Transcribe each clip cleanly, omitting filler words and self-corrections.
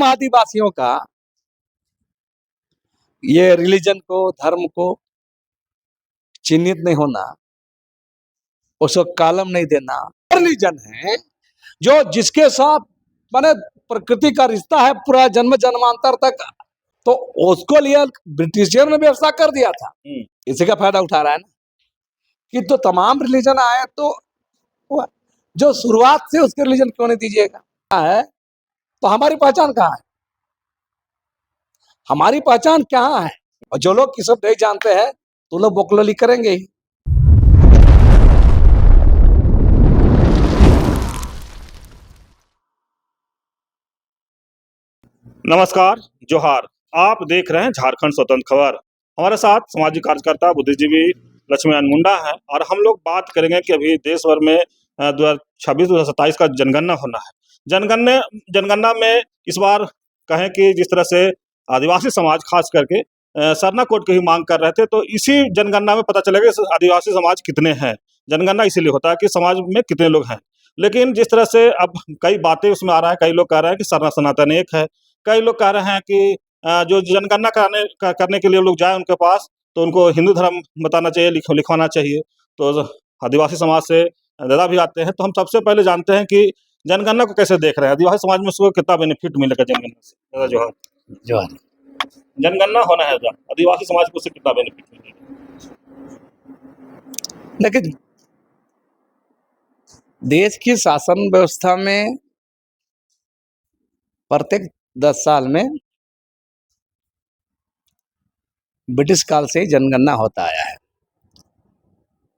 आदिवासियों का ये रिलीजन को, धर्म को चिन्हित नहीं होना, उसको कॉलम नहीं देना। रिलीजन है जो जिसके साथ माने प्रकृति का रिश्ता है पूरा जन्म जन्मांतर तक, तो उसको लिए ब्रिटिशियर ने व्यवस्था कर दिया था। इसी का फायदा उठा रहा है ना कि तो तमाम रिलीजन आए, तो जो शुरुआत से उसके रिलीजन क्यों नहीं दीजिएगा है। तो हमारी पहचान कहाँ है? हमारी पहचान क्या है? और जो लोग किसी नहीं जानते हैं तो लोग बोकलोली करेंगे ही। नमस्कार, जोहार। आप देख रहे हैं झारखंड स्वतंत्र खबर। हमारे साथ सामाजिक कार्यकर्ता बुद्धिजीवी लक्ष्मीनारायण मुंडा हैं और हम लोग बात करेंगे कि अभी देश भर में 2026-2027 का जनगणना होना है। जनगणना में इस बार कहें कि जिस तरह से आदिवासी समाज खास करके सरना कोड की ही मांग कर रहे थे, तो इसी जनगणना में पता चलेगा कि आदिवासी समाज कितने हैं। जनगणना इसीलिए होता है कि समाज में कितने लोग हैं। लेकिन जिस तरह से अब कई बातें उसमें आ रहा है, कई लोग कह रहे हैं कि सरना सनातन एक है, कई लोग कह रहे हैं कि जो जनगणना करने के लिए लोग जाए उनके पास, तो उनको हिंदू धर्म बताना चाहिए, लिखवाना चाहिए। तो आदिवासी समाज से दादा भी आते हैं, तो हम सबसे पहले जानते हैं कि जनगणना को कैसे देख रहे हैं, आदिवासी समाज में उसको कितना बेनिफिट मिलेगा जनगणना से। दादा जोहार। जोहार। जनगणना होना है, आदिवासी समाज को उससे कितना बेनिफिट मिलेगा? लेकिन देश की शासन व्यवस्था में प्रत्येक 10 साल में ब्रिटिश काल से ही जनगणना होता आया है।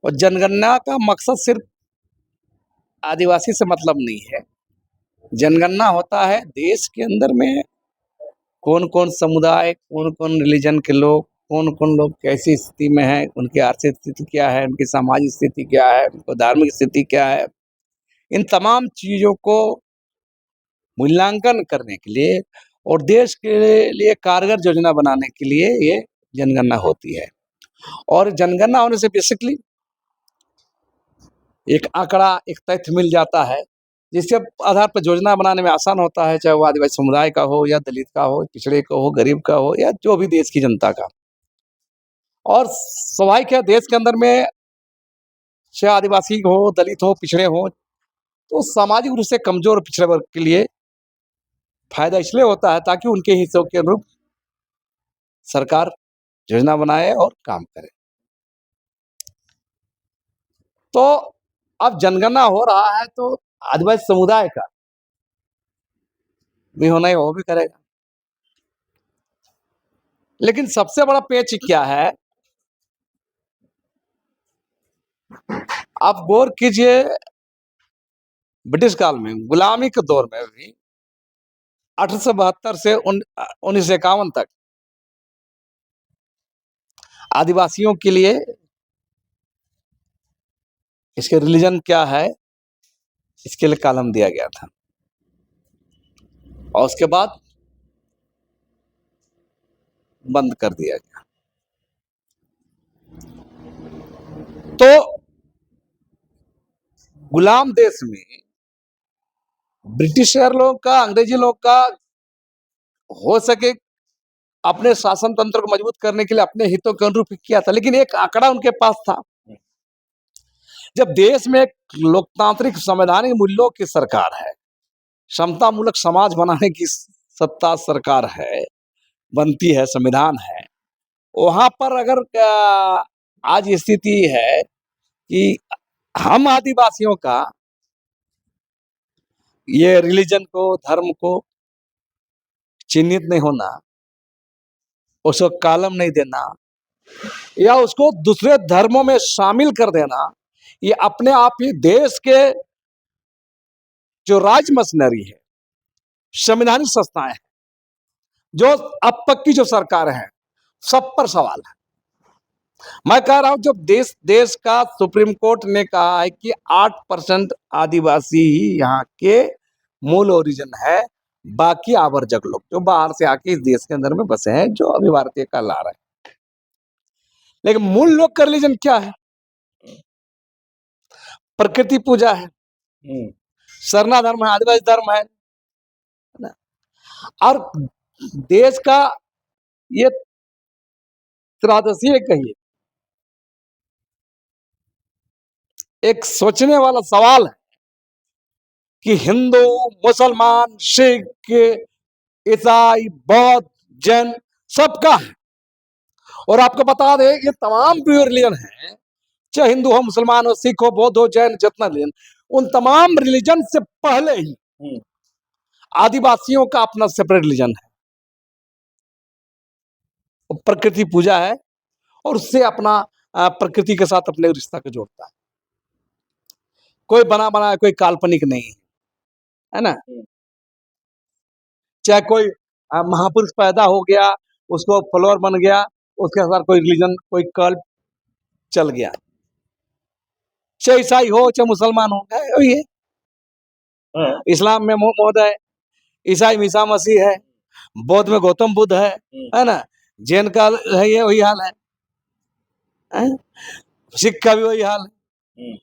और जनगणना का मकसद सिर्फ आदिवासी से मतलब नहीं है। जनगणना होता है देश के अंदर में कौन कौन समुदाय, कौन कौन रिलीजन के लोग, कौन कौन लोग कैसी स्थिति में है, उनकी आर्थिक स्थिति क्या है, उनकी सामाजिक स्थिति क्या है, उनको धार्मिक स्थिति क्या है। इन तमाम चीजों को मूल्यांकन करने के लिए और देश के लिए कारगर योजना बनाने के लिए ये जनगणना होती है। और जनगणना होने से बेसिकली एक आंकड़ा, एक तथ्य मिल जाता है जिसके आधार पर योजना बनाने में आसान होता है, चाहे वो आदिवासी समुदाय का हो या दलित का हो, पिछड़े का हो, गरीब का हो या जो भी देश की जनता का। और स्वाभाविक है देश के अंदर में चाहे आदिवासी हो, दलित हो, पिछड़े हो, तो सामाजिक रूप से कमजोर और पिछड़े वर्ग के लिए फायदा इसलिए होता है ताकि उनके हिस्सों के अनुरूप सरकार योजना बनाए और काम करे। तो अब जनगणना हो रहा है तो आदिवासी समुदाय का भी होना ही, वो भी करेगा। लेकिन सबसे बड़ा पेच क्या है, आप गौर कीजिए, ब्रिटिश काल में गुलामी के दौर में भी 1872 से 1951 तक आदिवासियों के लिए इसके रिलीजन क्या है इसके लिए कॉलम दिया गया था। और उसके बाद बंद कर दिया गया। तो गुलाम देश में ब्रिटिशर लोग का, अंग्रेजी लोग का हो सके अपने शासन तंत्र को मजबूत करने के लिए अपने हितों के अनुरूप किया था। लेकिन एक आंकड़ा उनके पास था, जब देश में एक लोकतांत्रिक संवैधानिक मूल्यों की सरकार है, समता मूलक समाज बनाने की सत्ता सरकार है, बनती है, संविधान है, वहां पर अगर आज स्थिति है कि हम आदिवासियों का ये रिलीजन को, धर्म को चिन्हित नहीं होना, उसको कॉलम नहीं देना या उसको दूसरे धर्मों में शामिल कर देना, ये अपने आप ही देश के जो राज मशीनरी है, संवैधानिक संस्थाएं हैं, जो अब तक की जो सरकार है, सब पर सवाल है। मैं कह रहा हूं जब देश का सुप्रीम कोर्ट ने कहा है कि 8% आदिवासी ही यहाँ के मूल ओरिजिन है, बाकी आवर्जक लोग जो बाहर से आके इस देश के अंदर में बसे हैं, जो अभी भारतीय का ला रहे हैं। लेकिन मूल लोग का रिलीजन क्या है? प्रकृति पूजा है, सरना धर्म है, आदिवासी धर्म है ना। और देश का ये त्रादसी कहिए, एक सोचने वाला सवाल है कि हिंदू, मुसलमान, सिख, ईसाई, बौद्ध, जैन सबका है। और आपको बता दें ये तमाम रिलीजन है, चाहे हिंदू हो, मुसलमान हो, सिख हो, बौद्ध हो, जैन, जितना रिलीजन, उन तमाम रिलीजन से पहले ही आदिवासियों का अपना सेपरेट रिलीजन है, प्रकृति पूजा है और उससे अपना प्रकृति के साथ अपने रिश्ता को जोड़ता है। कोई बना बनाया, कोई काल्पनिक नहीं है, है ना। चाहे कोई महापुरुष पैदा हो गया, उसको फॉलोअर बन गया, उसके साथ कोई रिलीजन, कोई कल्ट चल गया, चाहे ईसाई हो चाहे मुसलमान हो, वही है। इस्लाम में मोहम्मद है, ईसाई में ईसा मसीह है, बौद्ध में गौतम बुद्ध है ना। जैन का है ये वही हाल है? सिख का भी वही हाल है।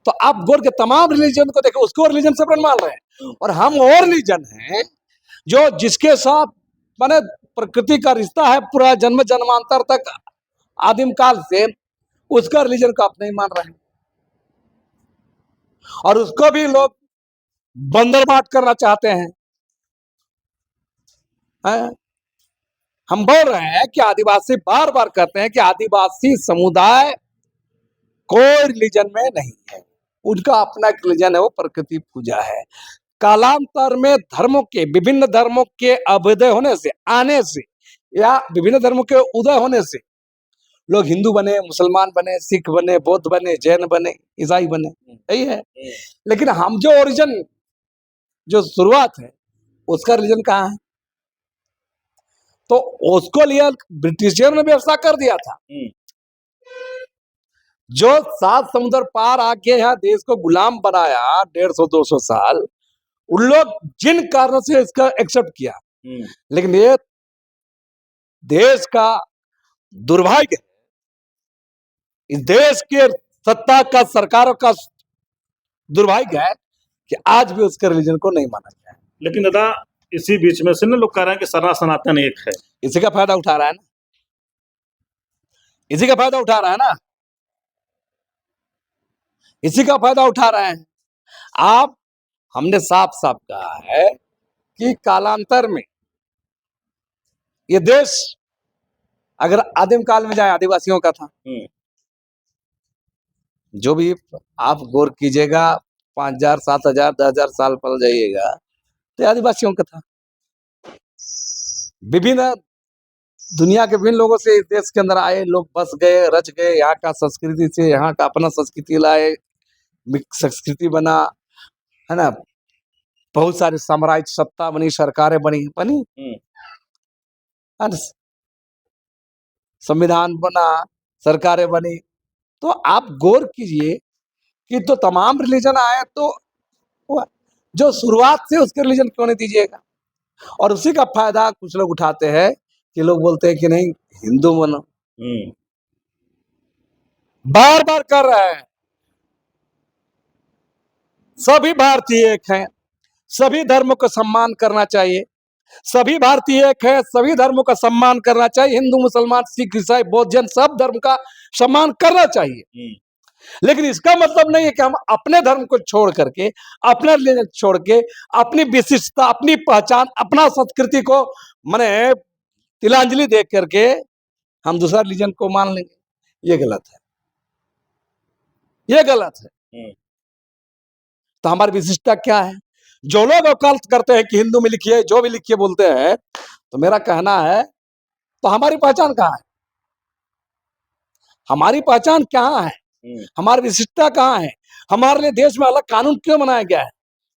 तो आप गोर के तमाम रिलीजन को देखो, उसको रिलीजन सेपरेट मान रहे हैं, और हम और रिलीजन हैं जो जिसके साथ माने प्रकृति का रिश्ता है पूरा जन्म जन्मांतर तक, आदिम काल से, उसका रिलीजन को आप नहीं मान रहे हैं। और उसको भी लोग बंदरबाट करना चाहते हैं। हम बोल रहे हैं कि आदिवासी, बार बार कहते हैं कि आदिवासी समुदाय कोई रिलीजन में नहीं है, उनका अपना एक रिलीजन है, वो प्रकृति पूजा है। कालांतर में धर्मों के, विभिन्न धर्मों के अभ्युदय होने से, आने से, या विभिन्न धर्मों के उदय होने से लोग हिंदू बने, मुसलमान बने, सिख बने, बौद्ध बने, जैन बने, ईसाई बने, यही है। लेकिन हम जो ओरिजिन, जो शुरुआत है, उसका रिलीजन कहाँ है? तो उसको लिए ब्रिटिशियरों ने व्यवस्था कर दिया था। जो 7 समुद्र पार आके यहाँ देश को गुलाम बनाया 150-200 साल, उन लोग जिन कारणों से इसका एक्सेप्ट किया, लेकिन ये देश का दुर्भाग्य है, इस देश के सत्ता का, सरकारों का दुर्भाग्य है कि आज भी उसके रिलीजन को नहीं माना गया है। लेकिन दादा इसी बीच में से ना लोग कह रहे हैं कि सरना सनातन एक है। इसी का फायदा उठा रहा है ना, इसी का फायदा उठा रहा है ना, इसी का फायदा उठा रहे हैं आप। हमने साफ साफ कहा है कि कालांतर में ये देश अगर आदिम काल में जाए, आदिवासियों का था। जो भी आप गौर कीजिएगा, 5000, 7000, 10,000 साल पहले जाइएगा तो आदिवासियों का था। विभिन्न दुनिया के विभिन्न लोगों से इस देश के अंदर आए लोग, बस गए, रच गए, यहाँ का संस्कृति से, यहाँ का अपना संस्कृति लाए, संस्कृति बना, है ना। बहुत सारे साम्राज्य, सत्ता बनी, सरकारें बनी, संविधान बना, सरकारें बनी। तो आप गौर कीजिए कि तो तमाम रिलीजन आए, तो जो शुरुआत से उसके रिलीजन क्यों नहीं दीजिएगा? और उसी का फायदा कुछ लोग उठाते हैं कि लोग बोलते हैं कि नहीं हिंदू बनो, बार बार कर रहे हैं। सभी भारतीय एक हैं, सभी धर्मों का सम्मान करना चाहिए, सभी भारतीय एक है, सभी धर्मों का सम्मान करना चाहिए। हिंदू, मुसलमान, सिख, ईसाई, बौद्ध, जैन सब धर्म का सम्मान करना चाहिए। लेकिन इसका मतलब नहीं है कि हम अपने धर्म को छोड़ करके, अपना रिलीजन छोड़ के, अपनी विशिष्टता, अपनी पहचान, अपना संस्कृति को माने तिलांजलि दे करके हम दूसरा रिलीजन को मान लेंगे। ये गलत है, ये गलत है। तो हमारी विशिष्टता क्या है? जो लोग वकालत करते हैं कि हिंदू में लिखिए, जो भी लिखिए बोलते हैं, तो मेरा कहना है तो हमारी पहचान कहाँ है? हमारी पहचान कहाँ है? हमारी विशिष्टता कहाँ है? हमारे लिए देश में अलग कानून क्यों बनाया गया है?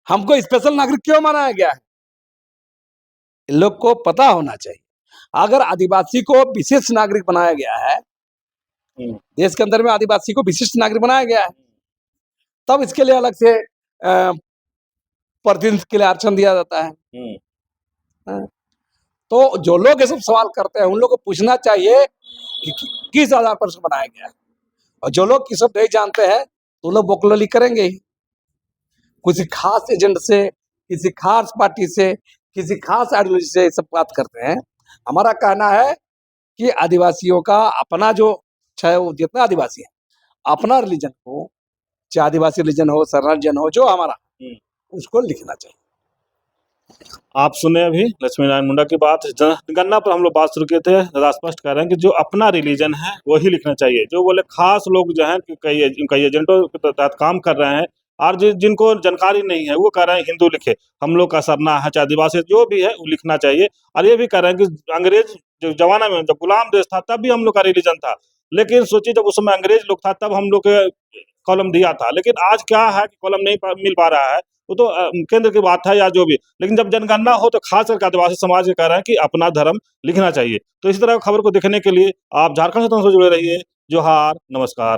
हमको स्पेशल नागरिक क्यों बनाया गया है? इन लोग को पता होना चाहिए। अगर आदिवासी को विशिष्ट नागरिक बनाया गया है, देश के अंदर में आदिवासी को विशिष्ट नागरिक बनाया गया है, तब इसके लिए अलग से प्रतिनिधित्व के लिए आरक्षण दिया जाता है। तो जो लोग ये सब सवाल करते हैं, उन लोगों को पूछना चाहिए कि किस आधार पर बनाया गया है। और जो लोग किस नहीं जानते हैं, तो लोग बोकलोली करेंगे ही, किसी खास एजेंट से किसी खास पार्टी से, किसी खास आइडियोलॉजी से ये सब बात करते हैं। हमारा कहना है कि आदिवासियों का अपना जो, चाहे वो जितना आदिवासी है, अपना रिलीजन हो, चाहे आदिवासी रिलीजन हो, शरण रिलीजन हो, जो हमारा, उसको लिखना चाहिए। आप सुने अभी लक्ष्मी नारायण मुंडा की बात। जनगणना पर हम लोग बात शुरू किए थे, ज़्यादा स्पष्ट कर रहे हैं कि जो अपना रिलीजन है वही लिखना चाहिए। जो बोले खास लोग जो हैं कि कई एजेंटों के तहत काम कर रहे हैं और जिनको जानकारी नहीं है वो कह रहे हैं हिंदू लिखे, हम लोग का सरना है चाहे आदिवासी जो भी है वो लिखना चाहिए। और ये भी कह रहे हैं कि अंग्रेज जो जमाना में जब गुलाम देश था तब भी हम लोग का रिलीजन था, लेकिन सोचिए जब उस समय अंग्रेज लोग था तब हम लोग के कॉलम दिया था, लेकिन आज क्या है कि कॉलम नहीं मिल पा रहा है। वो तो केंद्र की बात है या जो भी, लेकिन जब जनगणना हो तो खास करके आदिवासी समाज के कह रहे हैं कि अपना धर्म लिखना चाहिए। तो इसी तरह खबर को देखने के लिए आप झारखंड से जुड़े रहिए। जोहार, नमस्कार।